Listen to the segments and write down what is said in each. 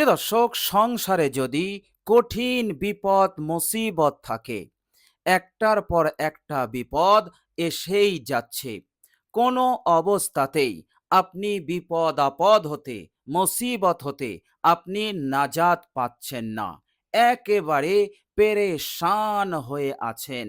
প্রিয় দর্শক, সংসারে যদি কঠিন বিপদ মুসিবত থাকে, একটার পর একটা বিপদ এসেই যাচ্ছে। কোনো অবস্থাতেই আপনি বিপদ আপদ হতে, মুসিবত হতে আপনি নাজাত পাচ্ছেন না। একেবারে পেরেশান হয়ে আছেন।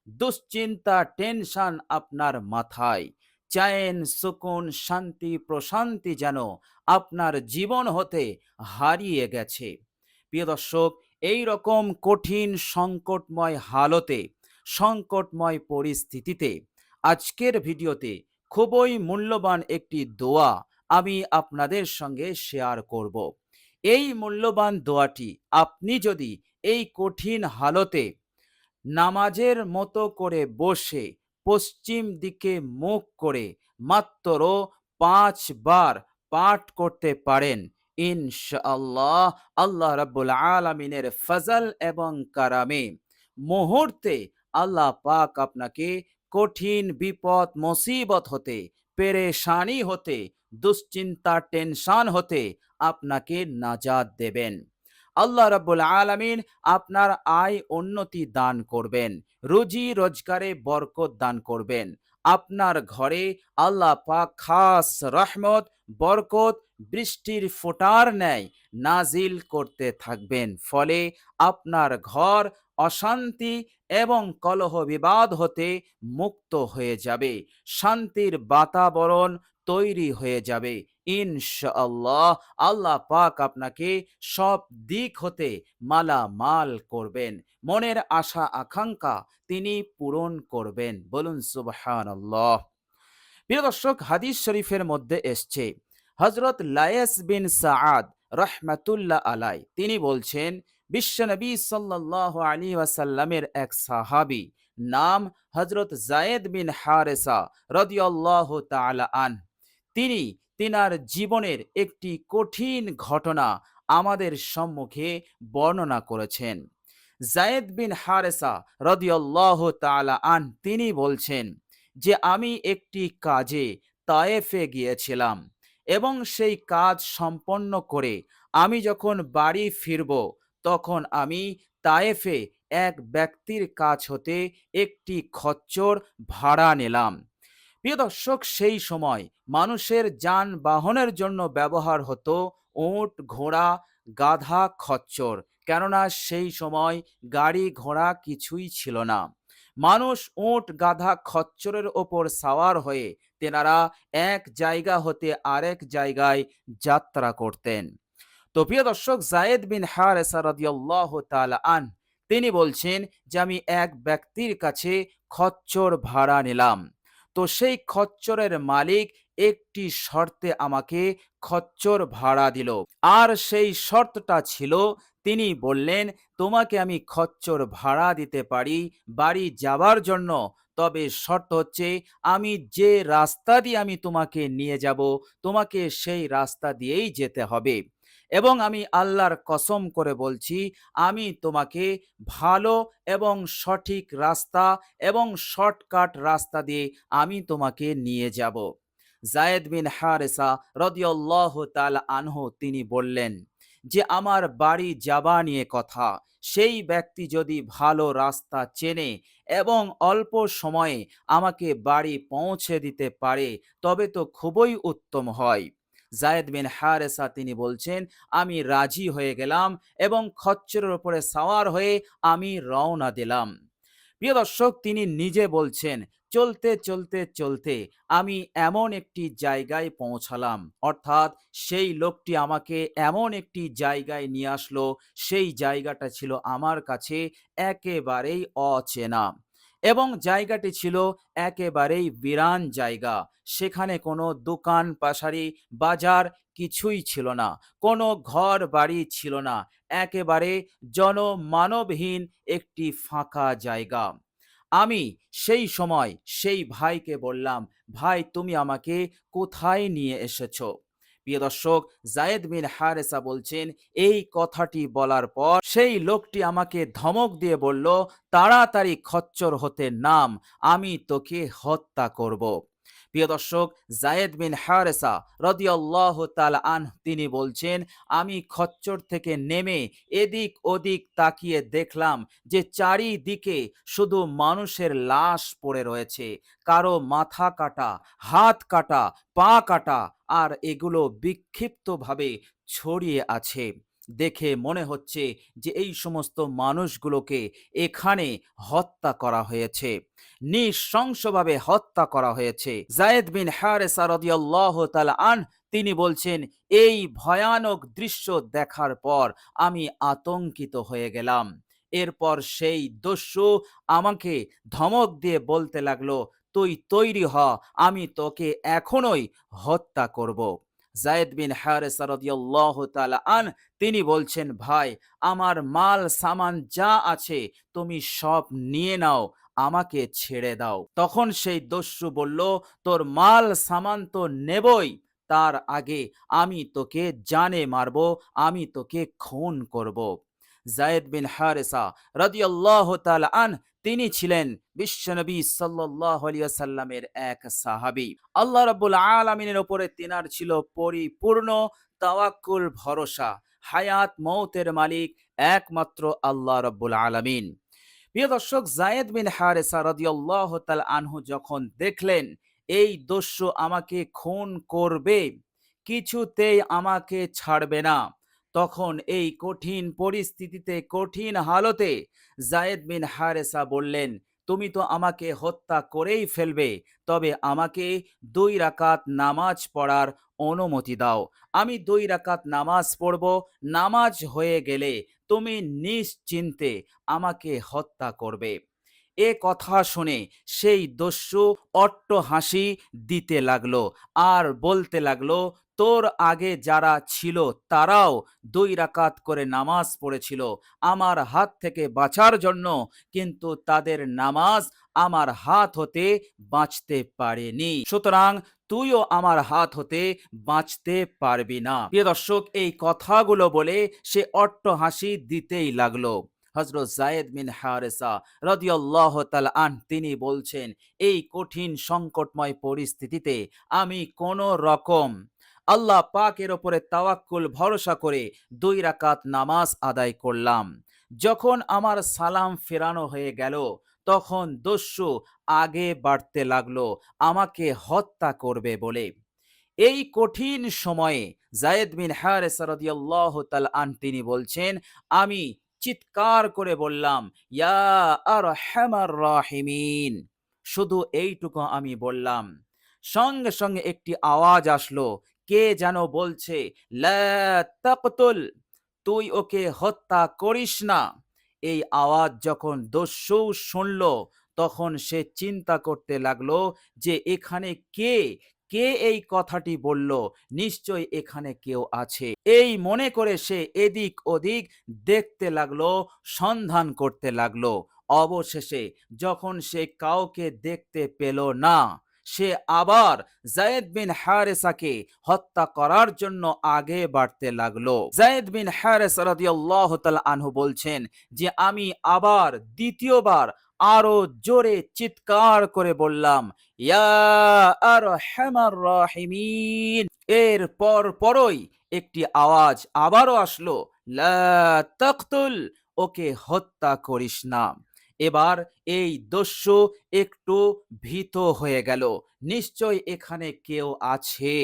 দুশ্চিন্তা, টেনশন আপনার মাথায়। চैन সুকুন, শান্তি প্রশান্তি যেন আপনার জীবন হতে হারিয়ে গেছে। প্রিয় দর্শক, এই রকম কঠিন সংকটময় হালতে, সংকটময় পরিস্থিতিতে আজকের ভিডিওতে খুবই মূল্যবান একটি দোয়া আমি আপনাদের সঙ্গে শেয়ার করব। এই মূল্যবান দোয়াটি আপনি যদি এই কঠিন হালতে নামাজের মতো করে বসে পশ্চিম দিকে মুখ করে মাত্র 5 বার পাঠ করতে পারেন, ইনশাআল্লাহ আল্লাহ রাব্বুল আলামিনের ফজল এবং কারামে মুহূর্তে আল্লাহ পাক আপনাকে কঠিন বিপদ মুসিবত হতে, পেরেশানি হতে, দুশ্চিন্তা টেনশন হতে আপনাকে নাজাত দেবেন। আল্লাহ রাব্বুল আলামিন আপনার আয় উন্নতি দান করবেন, রুজি রোজগারে বরকত দান করবেন। আপনার ঘরে আল্লাহ পাক খাস রহমত, বরকত, বৃষ্টির ফোঁটার ন্যায় নাজিল করতে থাকবেন। ফলে আপনার ঘর অশান্তি এবং কলহ বিবাদ হতে মুক্ত হয়ে যাবে, শান্তির বাতাবরণ তৈরি হয়ে যাবে ইনশাআল্লাহ। আল্লাহ পাক আপনাকে সব দিক হতে মালামাল করবেন, মনের আশা আকাঙ্ক্ষা তিনি পূরণ করবেন। বলুন সুবহানাল্লাহ। প্রিয় দর্শক, হাদিস শরীফের মধ্যে এসছে, হযরত লায়েস বিন সাআদ রহমাতুল্লাহ আলাই তিনি বলছেন, বিশ্বনবী সাল্লাল্লাহু আলাইহি ওয়াসাল্লামের এক সাহাবী, নাম হযরত যায়েদ বিন হারেসা রাদিয়াল্লাহু তাআলা তিনি তিনার জীবনের একটি কঠিন ঘটনা আমাদের সম্মুখে বর্ণনা করেছেন। যায়েদ বিন হারেসা রাদিয়াল্লাহু তাআলা তিনি বলছেন যে, আমি একটি কাজে তায়েফে গিয়েছিলাম এবং সেই কাজ সম্পন্ন করে আমি যখন বাড়ি ফিরব, তখন আমি তায়েফে এক ব্যক্তির কাছ হতে একটি খচ্চর ভাড়া নিলাম। প্রিয় দর্শক, সেই সময় মানুষের যানবাহনের জন্য ব্যবহার হতো উট, ঘোড়া, গাধা, খচ্চর। কেননা সেই সময় গাড়ি ঘোড়া কিছুই ছিল না। মানুষ উট, গাধা, খচ্চরের ওপর সাওয়ার হয়ে তেনারা এক জায়গা হতে আরেক জায়গায় যাত্রা করতেন। তো প্রিয় দর্শক, যায়েদ বিন হারেসা রাদিয়াল্লাহু তাআলা তিনি বলছেন যে, আমি এক ব্যক্তির কাছে খচ্চর ভাড়া নিলাম। তো সেই খচ্চরের মালিক একটি শর্তে আমাকে খচ্চর ভাড়া দিল। আর সেই শর্তটা ছিল, তিনি বললেন, তোমাকে আমি খচ্চর ভাড়া দিতে পারি বাড়ি যাবার জন্য, তবে শর্ত হচ্ছে আমি যে রাস্তা দিয়ে আমি তোমাকে নিয়ে যাব, তোমাকে সেই রাস্তা দিয়েই যেতে হবে। এবং আমি আল্লাহর কসম করে বলছি, আমি তোমাকে ভালো এবং সঠিক রাস্তা এবং শর্টকাট রাস্তা দিয়ে আমি তোমাকে নিয়ে যাব। যায়েদ বিন হারেসা রাদিয়াল্লাহু তাআলা আনহু তিনি বললেন যে, আমার বাড়ি যাবা নিয়ে কথা, সেই ব্যক্তি যদি ভালো রাস্তা চেনে এবং অল্প সময়ে আমাকে বাড়ি পৌঁছে দিতে পারে, তবে তো খুবই উত্তম হয়। যায়েদ বিন হারেসা তিনি বলছেন, আমি রাজি হয়ে গেলাম এবং খচ্চরের উপরে সাওয়ার হয়ে আমি রওনা দিলাম। প্রিয় দর্শক, তিনি নিজে বলছেন, চলতে চলতে চলতে আমি এমন একটি জায়গায় পৌঁছালাম, অর্থাৎ সেই লোকটি আমাকে এমন একটি জায়গায় নিয়ে আসলো, সেই জায়গাটা ছিল আমার কাছে একেবারেই অচেনা এবং জায়গাটি ছিল একেবারেই বিরান জায়গা। সেখানে কোনো দোকান পাশারি বাজার কিছুই ছিল না, কোনো ঘর বাড়ি ছিল না, একেবারে জনমানবহীন একটি ফাঁকা জায়গা। আমি সেই সময় সেই ভাইকে বললাম, ভাই তুমি আমাকে কোথায় নিয়ে এসেছো? প্রিয় দর্শক, যায়েদ বিন হারেসা বলছেন, এই কথাটি বলার পর সেই লোকটি আমাকে ধমক দিয়ে বলল, তাড়াতাড়ি খচ্চর হতে নাম, আমি তোকে হত্যা করব। প্রিয় দর্শক, যায়েদ বিন হারেসা রাদিয়াল্লাহু তাআলা তিনি বলছেন, আমি খচ্চর থেকে নেমে এদিক ওদিক তাকিয়ে দেখলাম যে চারিদিকে শুধু মানুষের লাশ পড়ে রয়েছে। কারো মাথা কাটা, হাত কাটা, পা কাটা, আর এগুলো বিক্ষিপ্তভাবে ছড়িয়ে আছে। দেখে মনে হচ্ছে যে এই সমস্ত মানুষগুলোকে এখানে হত্যা করা হয়েছে, নৃশংসভাবে হত্যা করা হয়েছে। যায়েদ বিন হারেসা রাদিয়াল্লাহু তাআলা তিনি বলছেন, এই ভয়ানক দৃশ্য দেখার পর আমি আতঙ্কিত হয়ে গেলাম। এরপর সেই দস্যু আমাকে ধমক দিয়ে বলতে লাগলো, তুই তৈরি হ, আমি তোকে এখনই হত্যা করব। যায়েদ বিন হারেসা রাদিয়াল্লাহু তাআলা তিনি বলছেন, ভাই, আমার মাল সামান যা আছে তুমি সব নিয়ে নাও, আমাকে ছেড়ে দাও। তখন সেই দস্যু বলল, তোর মাল সামান তো নেবই, তার আগে আমি তোকে জানে মারব, আমি তোকে খুন করব। যায়েদ বিন হারেসা রাদিয়াল্লাহু তাআলা তিনি ছিলেন বিশ্বনবী সাল্লাল্লাহু আলাইহি ওয়াসাল্লামের এক সাহাবী। আল্লাহ রাব্বুল আলামিনের উপরে তিনার ছিল পরিপূর্ণ তাওয়াক্কুল, ভরসা। হায়াত মউতের মালিক একমাত্র আল্লাহ রাব্বুল আলামিন। প্রিয় দর্শক, যায়েদ বিন হারেসা রাদিয়াল্লাহু তাআলা যখন দেখলেন এই দস্যু আমাকে খুন করবে, কিছুতেই আমাকে ছাড়বে না, তখন এই কঠিন পরিস্থিতিতে, কঠিন হালতে যায়েদ বিন হারেসা বললেন, তুমি তো আমাকে হত্যা করেই ফেলবে, তবে আমাকে 2 রাকাত নামাজ পড়ার অনুমতি দাও। আমি 2 রাকাত নামাজ পড়ব, নামাজ হয়ে গেলে তুমি নিশ্চিন্তে আমাকে হত্যা করবে। এ কথা শুনে সেই দস্যু অট্ট হাসি দিতে লাগলো আর বলতে লাগলো, তোর আগে যারা ছিল তারাও 2 রাকাত করে নামাজ পড়েছিল আমার হাত থেকে বাঁচার জন্য, কিন্তু তাদের নামাজ আমার হাত হতে বাঁচতে পারেনি, সুতরাং তুইও আমার হাত হতে বাঁচতে পারবি না। প্রিয় দর্শক, এই কথাগুলো বলে সে অট্ট হাসি দিতেই লাগলো। হযরত যায়েদ বিন হারেসা রাদিয়াল্লাহু তাআলা তিনি বলছেন, এই কঠিন সংকটময় পরিস্থিতিতে আমি কোন রকম আল্লাহ পাকের ওপরে তাওয়াক্কুল, ভরসা করে 2 রাকাত নামাজ আদায় করলাম। যখন আমার সালাম ফেরানো হয়ে গেল, তখন দস্যু আগে বাড়তে লাগলো আমাকে হত্যা করবে বলে। এই কঠিন সময়ে যায়েদ বিন হারেসা রাদিয়াল্লাহু তাআলা তিনি বলছেন, আমি চিৎকার করে বললাম, ইয়া আরহামার রাহিমিন। শুধু এইটুকু আমি বললাম, সঙ্গে সঙ্গে একটি আওয়াজ আসলো, কে যেন বলছে, লা তাকতুল, তুই ওকে হত্যা করিস না। এই আওয়াজ যখন দস্যু শুনল, তখন সে চিন্তা করতে লাগলো যে এখানে কে কে এই কথাটি বলল, নিশ্চয় এখানে কেউ আছে। এই মনে করে সে এদিক ওদিক দেখতে লাগলো, সন্ধান করতে লাগলো। অবশেষে যখন সে কাউকে দেখতে পেল না, সে আবার যায়েদ বিন হারেসাকে হত্যা করার জন্য আগে বাড়তে লাগলো। যায়েদ বিন হারেসা রাদিয়াল্লাহু তাআলা বলছেন যে আমি আবার দ্বিতীয়বার আরো জোরে চিৎকার করে বললাম, ইয়া আরহামার রাহিমিন। এর পরই একটি আওয়াজ আবারও আসলো, লা তাকতুল, ওকে হত্যা করিস না। এবার এই দস্যু একটু ভীত হয়ে গেল, নিশ্চয় এখানে কেউ আছে,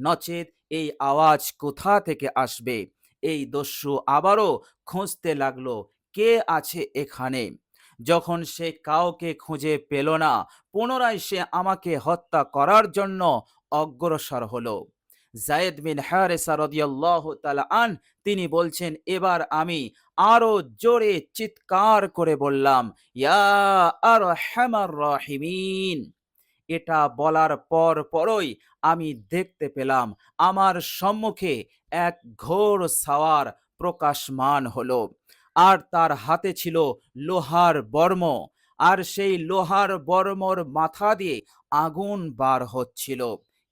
নচেত এই আওয়াজ কোথা থেকে আসবে। এই দস্যু আবারও খুঁজতে লাগলো, কে আছে এখানে। যখন সে কাউকে খুঁজে পেল না, পুনরায় সে আমাকে হত্যা করার জন্য অগ্রসর হলো। যায়েদ বিন হারেসা রাদিয়াল্লাহু তাআলা তিনি বলছেন, এবার আমি আরো জোরে চিৎকার করে বললাম, ইয়া আরহামার রাহিমিন। এটা বলার পরই আমি দেখতে পেলাম আমার সম্মুখে এক ঘোর সাওয়ার প্রকাশমান হলো, আর তার হাতে ছিল লোহার বর্ম, আর সেই লোহার বর্মর মাথা দিয়ে আগুন বার হচ্ছিল।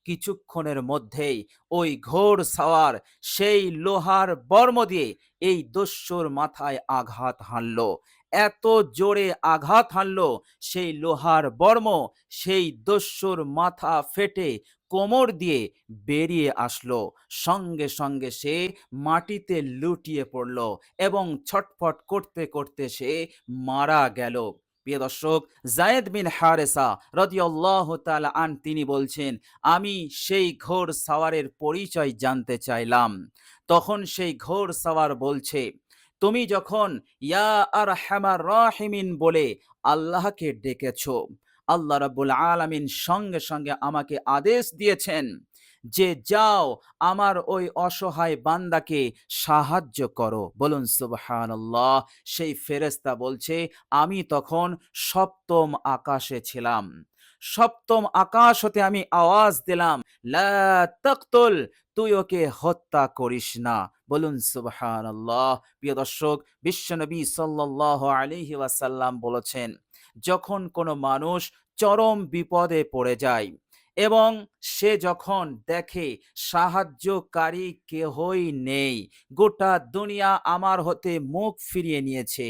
কিছুক্ষণের মধ্যেই ওই ঘোর সাওয়ার সেই লোহার বর্ম দিয়ে এই দস্যুর মাথায় আঘাত হানল। এত জোরে আঘাত হানলো, সেই লোহার বর্ম সেই দস্যুর মাথা ফেটে কোমর দিয়ে বেরিয়ে আসলো। সঙ্গে সঙ্গে সে মাটিতে লুটিয়ে পড়ল এবং ছটফট করতে করতে সে মারা গেল। প্রিয় দর্শক, যায়েদ বিন হারেসা রাদিয়াল্লাহু তাআলা আন তিনি বলছেন, আমি সেই ঘোড় সাওয়ারের পরিচয় জানতে চাইলাম। তখন সেই ঘোড় সাওয়ার বলছে, তুমি যখন ইয়া আরহামার রাহিমিন বলে আল্লাহকে ডেকেছো, আল্লাহ রাব্বুল আলামিন সঙ্গে সঙ্গে আমাকে আদেশ দিয়েছেন যে যাও আমার ওই অসহায় বান্দাকে সাহায্য করো। বলুন সুবহানাল্লাহ। সেই ফেরেশতা বলছে, আমি তখন সপ্তম আকাশে ছিলাম। সপ্তম আকাশ হতে আমি আওয়াজ দিলাম, লা তাকতুল, তুই ওকে হত্যা করিস না। বলুন সুবহানাল্লাহ। প্রিয় দর্শক, বিশ্বনবী সাল্লাল্লাহু আলাইহি ওয়াসাল্লাম বলেছেন, যখন কোনো মানুষ চরম বিপদে পড়ে যায় এবং সে যখন দেখে সাহায্যকারী কেহই নেই, গোটা দুনিয়া আমার হতে মুখ ফিরিয়ে নিয়েছে,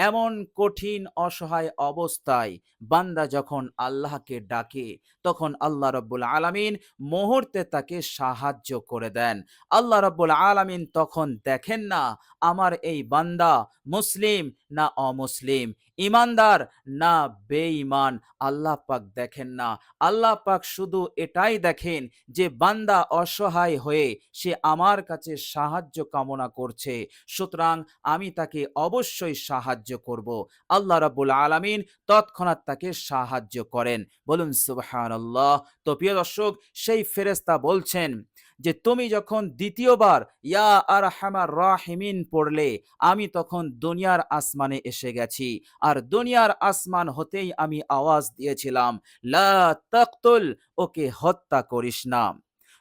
এমন কঠিন অসহায় অবস্থায় বান্দা যখন আল্লাহকে ডাকে, তখন আল্লাহ রাব্বুল আলামিন মুহূর্তে তাকে সাহায্য করে দেন। আল্লাহ রাব্বুল আলামিন তখন দেখেন না আমার এই বান্দা মুসলিম না অমুসলিম, ইমানদার না বেঈমান, আল্লাহ পাক দেখেন না। আল্লাহ পাক শুধু এটাই দেখেন যে বান্দা অসহায় হয়ে সে আমার কাছে সাহায্য কামনা করছে, সুতরাং আমি তাকে অবশ্যই সাহায্য করব। আল্লাহ রাব্বুল আলামিন তৎক্ষণাৎ তাকে সাহায্য করেন। বলুন সুবহানাল্লাহ। তো প্রিয় দর্শক, সেই ফেরেশতা বলছেন যে তুমি যখন দ্বিতীয়বার ইয়া আরহামার রাহিমিন পড়লে, আমি তখন দুনিয়ার আসমানে এসে গেছি, আর দুনিয়ার আসমান হতেই আমি আওয়াজ দিয়েছিলাম, লা তাকতুল, ওকে হত্যা করিস না।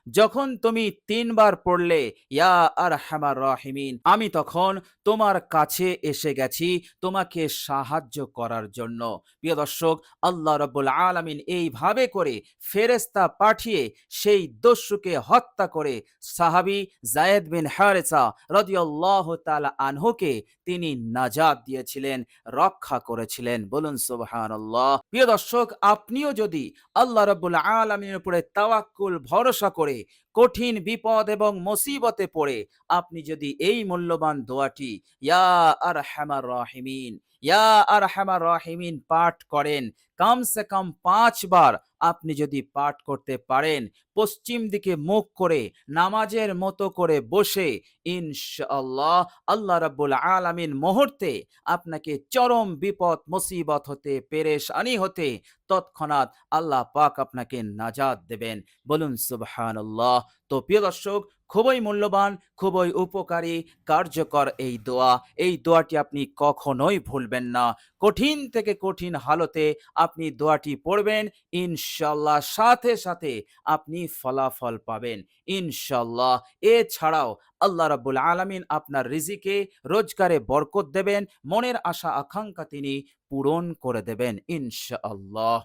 যখন তুমি তিনবার পড়লে ইয়া আরহামার রাহিমিন, আমি তখন তোমার কাছে এসে গেছি তোমাকে সাহায্য করার জন্য। প্রিয় দর্শক, আল্লাহ রাব্বুল আলামিন এইভাবে করে ফেরেশতা পাঠিয়ে সেই দস্যুকে হত্যা করে সাহাবী যায়েদ বিন হারেসা রাদিয়াল্লাহু তাআলা আনহুকে তিনি নাজাত দিয়েছিলেন, রক্ষা করেছিলেন। বলুন সুবহানাল্লাহ। প্রিয় দর্শক, আপনিও যদি আল্লাহ রাব্বুল আলামিনের উপরে তাওয়াক্কুল ভরসা করে কঠিন বিপদ এবং মুসিবতে পড়ে আপনি যদি এই মূল্যবান দোয়াটি ইয়া আরহামার রাহিমিন, ইয়া আরহামার রাহিমিন পাঠ করেন, কমসে কম 5 বার আপনি যদি পাঠ করতে পারেন, পশ্চিম দিকে মুখ করে নামাজের মতো করে বসে, ইনশাআল্লাহ আল্লাহ রাব্বুল আলামিন মুহূর্তে আপনাকে চরম বিপদ মুসিবত হতে, পেরেশানি হতে তৎক্ষণাৎ আল্লাহ পাক আপনাকে নাজাত দেবেন। বলুন সুবহানাল্লাহ। তো প্রিয় দর্শক, খুবই মূল্যবান, খুবই উপকারী, কার্যকর এই দোয়া। এই দোয়াটি আপনি কখনোই ভুলবেন না। কঠিন থেকে কঠিন হালতে আপনি দোয়াটি পড়বেন, ইনশাআল্লাহ সাথে সাথে আপনি ফলাফল পাবেন ইনশাআল্লাহ। এছাড়াও আল্লাহ রাব্বুল আলামিন আপনার রিজিকে, রোজগারে বরকত দেবেন, মনের আশা আকাঙ্ক্ষা তিনি পূরণ করে দেবেন ইনশাআল্লাহ।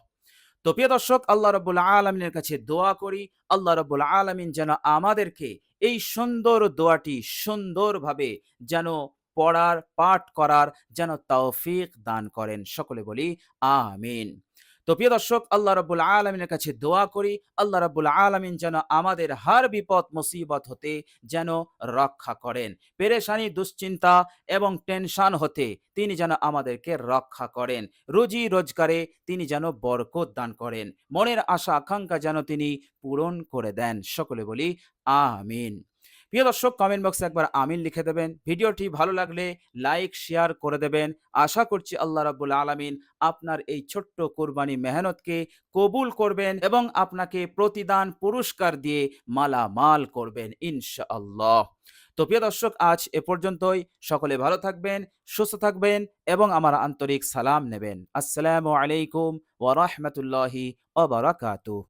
তো প্রিয় দর্শক, আল্লাহ রাব্বুল আলামিনের কাছে দোয়া করি, আল্লাহ রাব্বুল আলামিন যেন আমাদেরকে এই সুন্দর দোয়াটি সুন্দরভাবে যেন পড়ার, পাঠ করার যেন তৌফিক দান করেন। সকলে বলি আমিন। তো প্রিয় দর্শক, আল্লাহ রাব্বুল আলামিনের কাছে দোয়া করি, আল্লাহ রাব্বুল আলামিন যেন আমাদের হার বিপদ মুসিবত হতে যেন রক্ষা করেন, পেরেশানি, দুশ্চিন্তা এবং টেনশন হতে তিনি যেন আমাদেরকে রক্ষা করেন, রুজি রোজগারে তিনি যেন বরকত দান করেন, মনের আশা আকাঙ্ক্ষা যেন তিনি পূরণ করে দেন। সকলে বলি আমিন। প্রিয় দর্শক, কমেন্ট বক্সে একবার আমিন লিখে দেবেন। ভিডিওটি ভালো লাগলে লাইক শেয়ার করে দেবেন। আশা করছি আল্লাহ রাব্বুল আলামিন আপনার এই ছোট্ট কোরবানি মেহনতকে কবুল করবেন এবং আপনাকে প্রতিদান পুরস্কার দিয়ে মালামাল করবেন ইনশাআল্লাহ। তো প্রিয় দর্শক, আজ এ পর্যন্তই। সকলে ভালো থাকবেন, সুস্থ থাকবেন এবং আমার আন্তরিক সালাম নেবেন। আসসালামু আলাইকুম ওয়া রাহমাতুল্লাহি ওয়া বারাকাতুহু।